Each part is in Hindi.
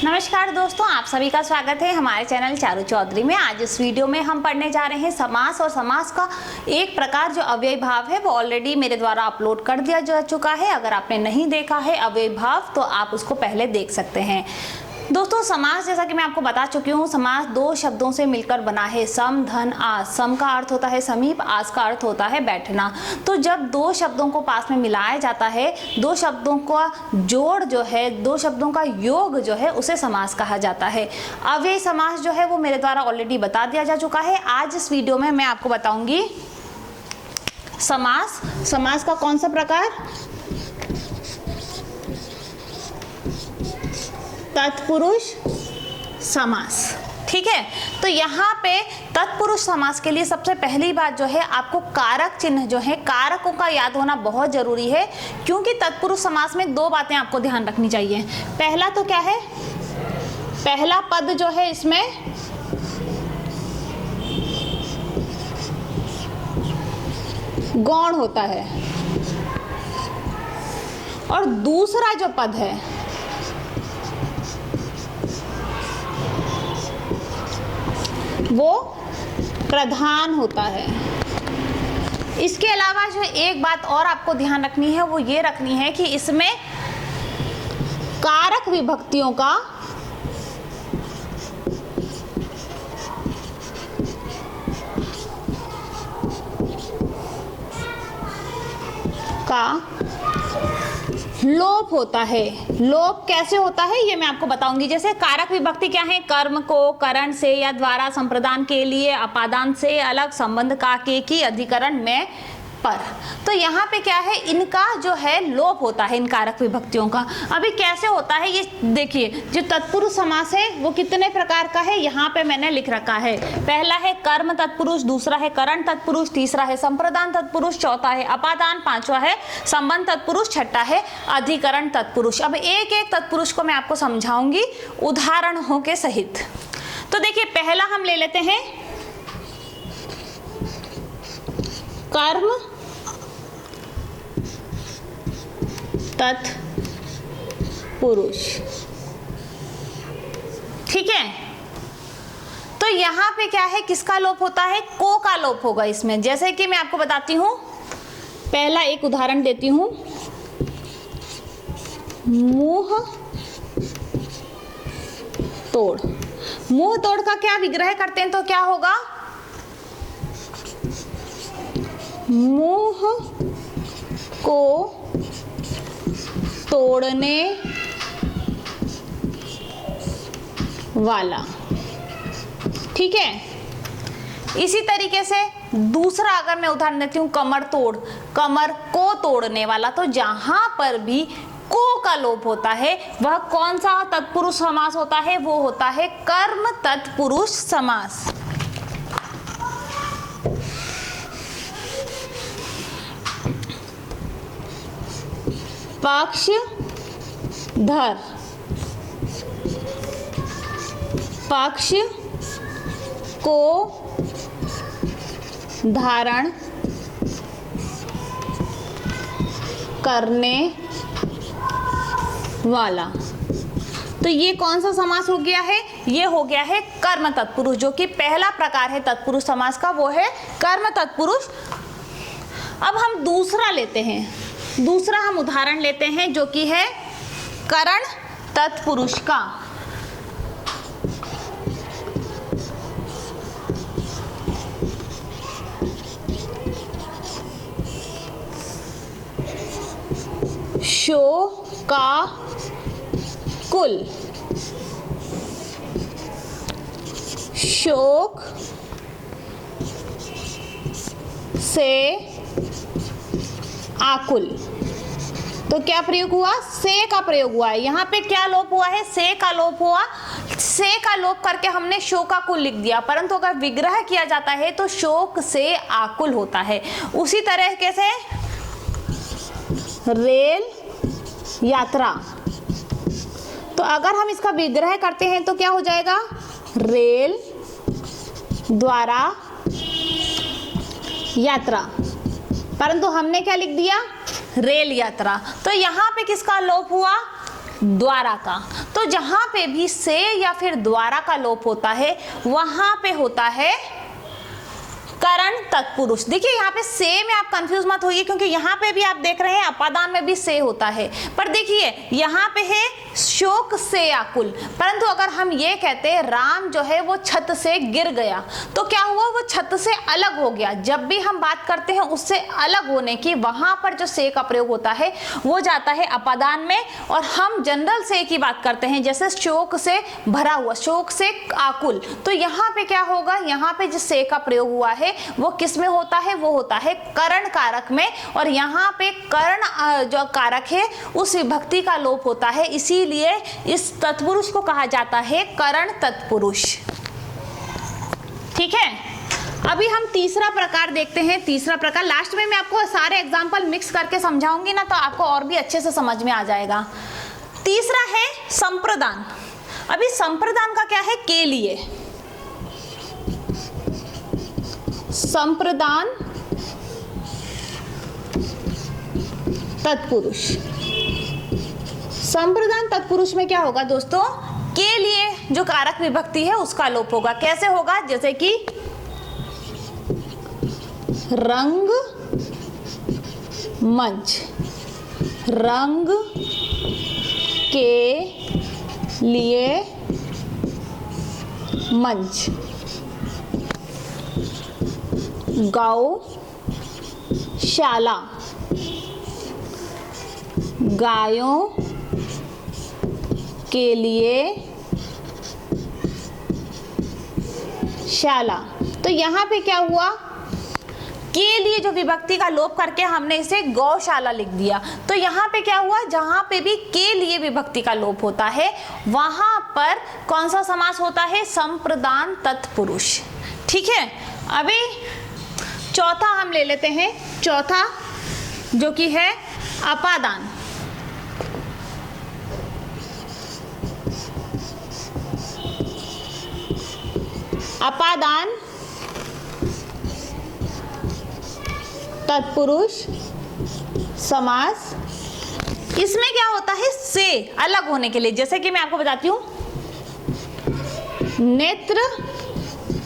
नमस्कार दोस्तों, आप सभी का स्वागत है हमारे चैनल चारू चौधरी में। आज इस वीडियो में हम पढ़ने जा रहे हैं समास। और समास का एक प्रकार जो अव्ययी भाव है वो ऑलरेडी मेरे द्वारा अपलोड कर दिया जा चुका है। अगर आपने नहीं देखा है अव्ययी भाव तो आप उसको पहले देख सकते हैं। दोस्तों, समास जैसा कि मैं आपको बता चुकी हूँ, समास दो शब्दों से मिलकर बना है, सम धन आस। सम का अर्थ होता है समीप, आस का अर्थ होता है बैठना। तो जब दो शब्दों को पास में मिलाया जाता है, दो शब्दों का जोड़ जो है, दो शब्दों का योग जो है, उसे समास कहा जाता है। अव्ययी समास जो है वो मेरे द्वारा ऑलरेडी बता दिया जा चुका है। आज इस वीडियो में मैं आपको बताऊंगी समास। समास का कौन सा प्रकार? तत्पुरुष समास। ठीक है, तो यहाँ पे तत्पुरुष समास के लिए सबसे पहली बात जो है, आपको कारक चिन्ह जो है, कारकों का याद होना बहुत जरूरी है। क्योंकि तत्पुरुष समास में दो बातें आपको ध्यान रखनी चाहिए। पहला तो क्या है, पहला पद जो है इसमें गौण होता है, और दूसरा जो पद है वो प्रधान होता है। इसके अलावा जो एक बात और आपको ध्यान रखनी है वो ये रखनी है कि इसमें कारक विभक्तियों का लोप होता है। लोप कैसे होता है ये मैं आपको बताऊंगी। जैसे कारक विभक्ति क्या है? कर्म को करण से या द्वारा संप्रदान के लिए अपादान से अलग, संबंध का के की अधिकरण में पर। तो यहाँ पे क्या है, इनका जो है लोप होता है, इन कारक विभक्तियों का। अभी कैसे होता है ये देखिए। जो तत्पुरुष समास है वो कितने प्रकार का है यहाँ पे मैंने लिख रखा है। पहला है कर्म तत्पुरुष, दूसरा है करण तत्पुरुष, तीसरा है संप्रदान तत्पुरुष, चौथा है अपादान, पांचवा है संबंध तत्पुरुष, छठा है अधिकरण तत्पुरुष। अब एक एक तत्पुरुष को मैं आपको समझाऊंगी उदाहरणों के सहित। तो देखिए, पहला हम ले लेते हैं कर्म तत्पुरुष। ठीक है, तो यहां पे क्या है, किसका लोप होता है? को का लोप होगा इसमें। जैसे कि मैं आपको बताती हूं, पहला एक उदाहरण देती हूं। मुंह तोड़। मुंह तोड़ का क्या विग्रह करते हैं तो क्या होगा? मुंह को तोड़ने वाला। ठीक है, इसी तरीके से दूसरा अगर मैं उदाहरण देती हूं, कमर तोड़। कमर को तोड़ने वाला। तो जहां पर भी को का लोप होता है वह कौन सा तत्पुरुष समास होता है? वो होता है कर्म तत्पुरुष समास। पक्षधर। पक्ष को धारण करने वाला। तो ये कौन सा समास हो गया है? ये हो गया है कर्म तत्पुरुष। जो कि पहला प्रकार है तत्पुरुष समास का, वो है कर्म तत्पुरुष। अब हम दूसरा लेते हैं। दूसरा हम उदाहरण लेते हैं जो कि है करण तत्पुरुष का। शो का कुल। शोक से आकुल। तो क्या प्रयोग हुआ? से का प्रयोग हुआ है। यहाँ पे क्या लोप हुआ है? से का लोप हुआ। से का लोप करके हमने शोक का कुल लिख दिया, परंतु अगर विग्रह किया जाता है तो शोक से आकुल होता है। उसी तरीके से रेल यात्रा। तो अगर हम इसका विग्रह करते हैं तो क्या हो जाएगा? रेल द्वारा यात्रा। परंतु हमने क्या लिख दिया? रेल यात्रा। तो यहाँ पे किसका लोप हुआ? द्वारा का। तो जहां पे भी से या फिर द्वारा का लोप होता है वहां पे होता है करण तत्पुरुष। देखिए यहाँ पे से में आप कंफ्यूज मत होइए, क्योंकि यहाँ पे भी आप देख रहे हैं अपादान में भी से होता है, पर देखिए यहाँ पे है शोक से आकुल। परंतु अगर हम ये कहते हैं राम जो है वो छत से गिर गया, तो क्या हुआ, वो छत से अलग हो गया। जब भी हम बात करते हैं उससे अलग होने की, वहां पर जो से का प्रयोग होता है वो जाता है अपादान में, और हम जनरल से की बात करते हैं, जैसे शोक से भरा हुआ, शोक से आकुल। तो यहाँ पे क्या होगा, यहाँ पे जिस से का प्रयोग हुआ है वो किस में होता है, वो होता है करण कारक में, और यहाँ पे करण जो कारक है उस विभक्ति का लोप होता है, इसीलिए इस तत्पुरुष को कहा जाता है करण तत्पुरुष। ठीक है, अभी हम तीसरा प्रकार देखते हैं। तीसरा प्रकार लास्ट में मैं आपको सारे एग्जाम्पल मिक्स करके समझाऊंगी ना, तो आपको और भी अच्छे से समझ में आ जाएगा। तीसरा है संप्रदान। अभी संप्रदान का क्या है, के लिए संप्रदान तत्पुरुष। संप्रदान तत्पुरुष में क्या होगा दोस्तों, के लिए जो कारक विभक्ति है उसका लोप होगा। कैसे होगा, जैसे कि रंग मंच, रंग के लिए मंच, गौशाला, गायों के लिए शाला। तो यहाँ पे क्या हुआ, के लिए जो विभक्ति का लोप करके हमने इसे गौशाला लिख दिया। तो यहाँ पे क्या हुआ, जहां पे भी के लिए विभक्ति का लोप होता है वहां पर कौन सा समास होता है, संप्रदान तत्पुरुष। ठीक है, अभी चौथा हम ले लेते हैं, चौथा जो कि है अपादान। अपादान तत्पुरुष समास। इसमें क्या होता है, से अलग होने के लिए, जैसे कि मैं आपको बताती हूं, नेत्रहीन,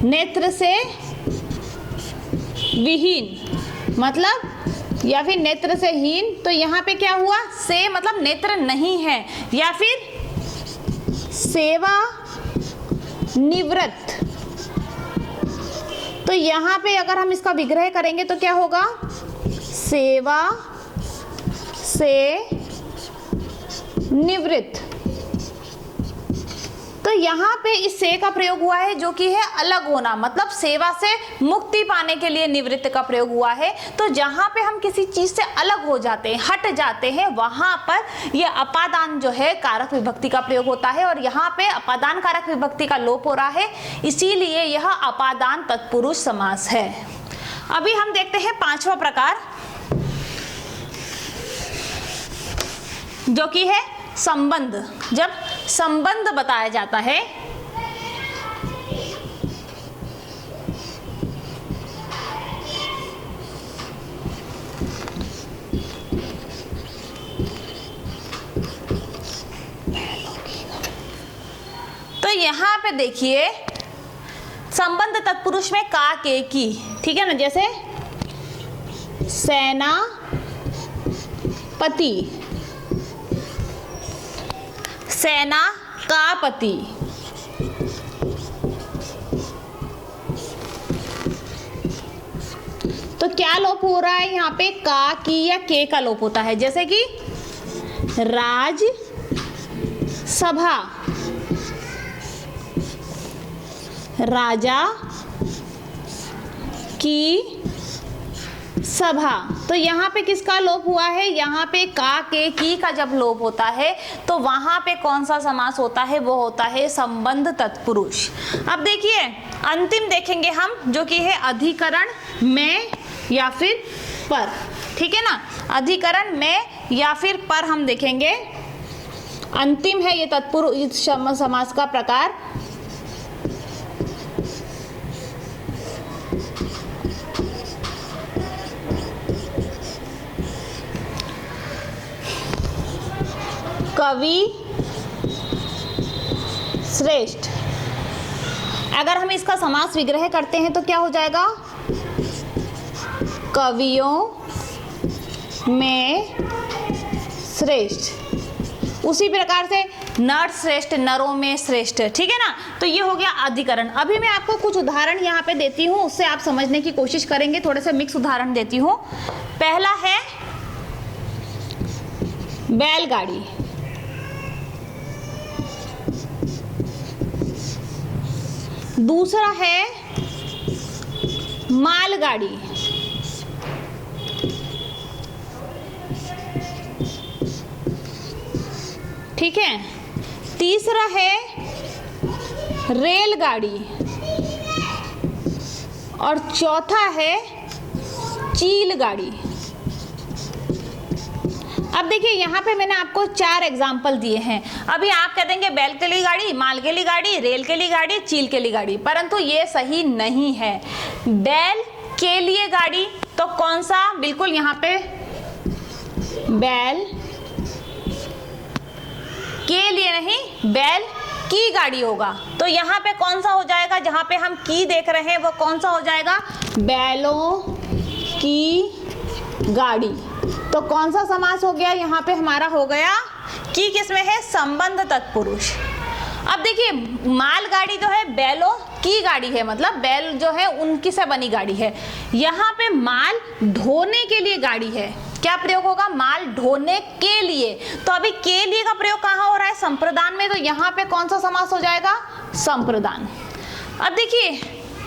नेत्र से विहीन मतलब, या फिर नेत्र से हीन। तो यहाँ पे क्या हुआ, से मतलब नेत्र नहीं है, या फिर सेवा निवृत्त। तो यहाँ पे अगर हम इसका विग्रह करेंगे तो क्या होगा, सेवा से निवृत्त। तो यहाँ पे इस से का प्रयोग हुआ है जो कि है अलग होना, मतलब सेवा से मुक्ति पाने के लिए निवृत्त का प्रयोग हुआ है। तो जहाँ पे हम किसी चीज से अलग हो जाते हैं, हट जाते हैं, वहां पर यह अपादान जो है कारक विभक्ति का प्रयोग होता है, और यहाँ पे अपादान कारक विभक्ति का लोप हो रहा है, इसीलिए यह अपादान तत्पुरुष समास है। अभी हम देखते हैं पांचवा प्रकार जो कि है संबंध। जब संबंध बताया जाता है तो यहाँ पे देखिए संबंध तत्पुरुष में का के की, ठीक है ना, जैसे सेनापति, सेना का पति, तो क्या लोप हो रहा है यहाँ पे, का की या के का लोप होता है। जैसे कि राज सभा, राजा की सभा। तो यहाँ पे किसका लोप हुआ है, यहाँ पे का के की का जब लोप होता है तो वहां पे कौन सा समास होता है, वो होता है संबंध तत्पुरुष। अब देखिए अंतिम देखेंगे हम जो कि है अधिकरण में या फिर पर। ठीक है ना, अधिकरण में या फिर पर हम देखेंगे। अंतिम है ये तत्पुरुष समास का प्रकार। कवि श्रेष्ठ। अगर हम इसका समास विग्रह करते हैं तो क्या हो जाएगा? कवियों में श्रेष्ठ। उसी प्रकार से नर श्रेष्ठ, नरों में श्रेष्ठ, ठीक है ना। तो ये हो गया अधिकरण। अभी मैं आपको कुछ उदाहरण यहाँ पे देती हूँ, उससे आप समझने की कोशिश करेंगे। थोड़े से मिक्स उदाहरण देती हूँ। पहला है बैलगाड़ी, दूसरा है मालगाड़ी, ठीक है, तीसरा है रेलगाड़ी और चौथा है चीलगाड़ी। अब देखिए यहाँ पे मैंने आपको 4 एग्जाम्पल दिए हैं। अभी आप कह देंगे बैल के लिए गाड़ी, माल के लिए गाड़ी, रेल के लिए गाड़ी, चील के लिए गाड़ी, परंतु ये सही नहीं है। बैल के लिए गाड़ी तो कौन सा? बिल्कुल यहाँ पे बैल के लिए नहीं, बैल की गाड़ी होगा। तो यहाँ पे कौन सा हो जाएगा? जहाँ पे हम की देख रहे हैं वो कौन सा हो जाएगा? बैलों की गाड़ी। तो कौन सा समास हो गया? यहाँ पे हमारा हो गया की किसमें है? संबंध तत्पुरुष। अब देखिए मालगाड़ी जो है बैलों की गाड़ी है, मतलब बैल जो है उनकी से बनी गाड़ी है। यहाँ पे माल ढोने के लिए गाड़ी है। क्या प्रयोग होगा? माल ढोने के लिए। तो अभी के लिए का प्रयोग कहाँ हो रहा है? संप्रदान में। तो यहाँ पे कौन सा समास हो जाएगा? संप्रदान। अब देखिए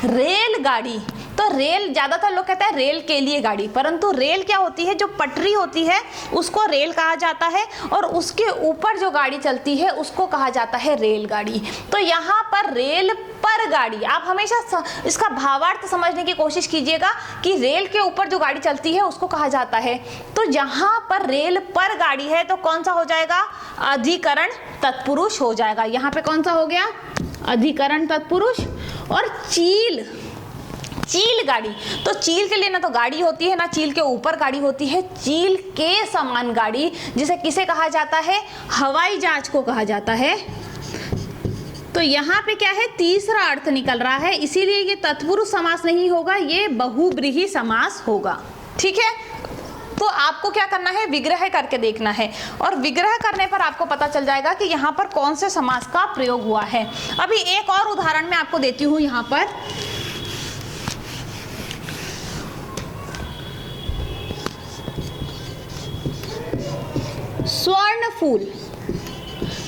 रेलगाड़ी, तो रेल ज्यादातर लोग कहते हैं रेल के लिए गाड़ी, परंतु रेल क्या होती है? जो पटरी होती है उसको रेल कहा जाता है और उसके ऊपर जो गाड़ी चलती है उसको कहा जाता है रेलगाड़ी। तो यहाँ पर रेल पर गाड़ी, आप हमेशा इसका भावार्थ समझने की कोशिश कीजिएगा कि रेल के ऊपर जो गाड़ी चलती है उसको कहा जाता है। तो जहाँ पर रेल पर गाड़ी है तो कौन सा हो जाएगा? अधिकरण तत्पुरुष हो जाएगा। यहाँ पे कौन सा हो गया? अधिकरण तत्पुरुष। और चील गाड़ी, तो चील के लिए ना तो गाड़ी होती है ना चील के ऊपर गाड़ी होती है, चील के समान गाड़ी, जिसे किसे कहा जाता है? हवाई जहाज को कहा जाता है। तो यहाँ पे क्या है? तीसरा अर्थ निकल रहा है, इसीलिए ये तत्पुरुष समास नहीं होगा, ये बहुब्रीहि समास होगा, ठीक है। तो आपको क्या करना है? विग्रह करके देखना है, और विग्रह करने पर आपको पता चल जाएगा कि यहाँ पर कौन से समास का प्रयोग हुआ है। अभी एक और उदाहरण मैं आपको देती हूँ यहाँ पर। स्वर्ण फूल।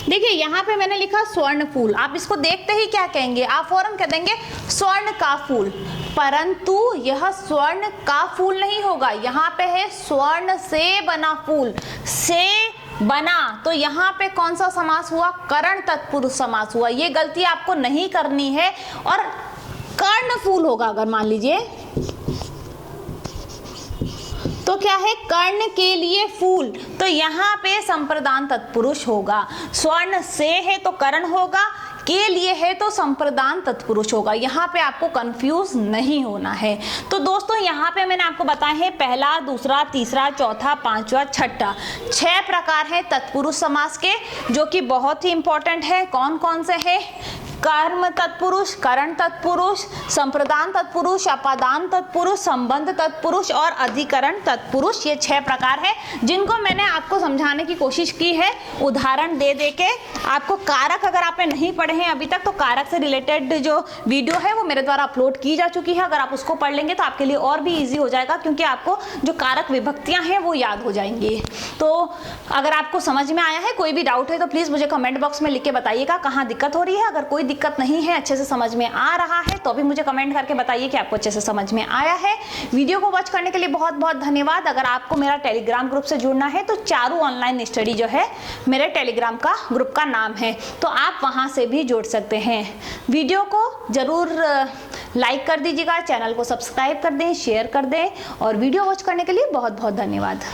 देखिए यहाँ पे मैंने लिखा स्वर्ण फूल, आप इसको देखते ही क्या कहेंगे? आप फौरन कह देंगे स्वर्ण का फूल, परंतु यह स्वर्ण का फूल नहीं होगा। यहाँ पे है स्वर्ण से बना फूल, से बना, तो यहाँ पे कौन सा समास हुआ? करण तत्पुरुष समास हुआ। ये गलती आपको नहीं करनी है। और कर्ण फूल होगा अगर मान लीजिए, तो क्या है? कर्ण के लिए फूल, तो यहाँ पे संप्रदान तत्पुरुष होगा। स्वर्ण से है तो कर्ण होगा, के लिए है तो संप्रदान तत्पुरुष होगा। यहाँ पे आपको कंफ्यूज नहीं होना है। तो दोस्तों यहाँ पे मैंने आपको बताया है पहला, दूसरा, तीसरा, चौथा, पांचवा, छठा, 6 प्रकार हैं तत्पुरुष समास के, जो कि बहुत ही इंपॉर्टेंट है। कौन कौन से है? कर्म तत्पुरुष, करण तत्पुरुष, संप्रदान तत्पुरुष, अपादान तत्पुरुष, संबंध तत्पुरुष और अधिकरण तत्पुरुष। ये 6 प्रकार है जिनको मैंने आपको समझाने की कोशिश की है उदाहरण दे दे के। आपको कारक अगर आपने नहीं पढ़े हैं अभी तक, तो कारक से रिलेटेड जो वीडियो है वो मेरे द्वारा अपलोड की जा चुकी है। अगर आप उसको पढ़ लेंगे तो आपके लिए और भी ईजी हो जाएगा, क्योंकि आपको जो कारक विभक्तियां हैं वो याद हो जाएंगी। तो अगर आपको समझ में आया है, कोई भी डाउट है तो प्लीज़ मुझे कमेंट बॉक्स में लिख के बताइएगा कहाँ दिक्कत हो रही है। अगर कोई दिक्कत नहीं है, अच्छे से समझ में आ रहा है, तो भी मुझे कमेंट करके बताइए कि आपको अच्छे से समझ में आया है। वीडियो को वॉच करने के लिए बहुत बहुत धन्यवाद। अगर आपको मेरा टेलीग्राम ग्रुप से जुड़ना है तो चारू ऑनलाइन स्टडी जो है मेरे टेलीग्राम का ग्रुप का नाम है, तो आप वहां से भी जुड़ सकते हैं। वीडियो को जरूर लाइक कर दीजिएगा, चैनल को सब्सक्राइब कर दें, शेयर कर दें, और वीडियो वॉच करने के लिए बहुत बहुत धन्यवाद।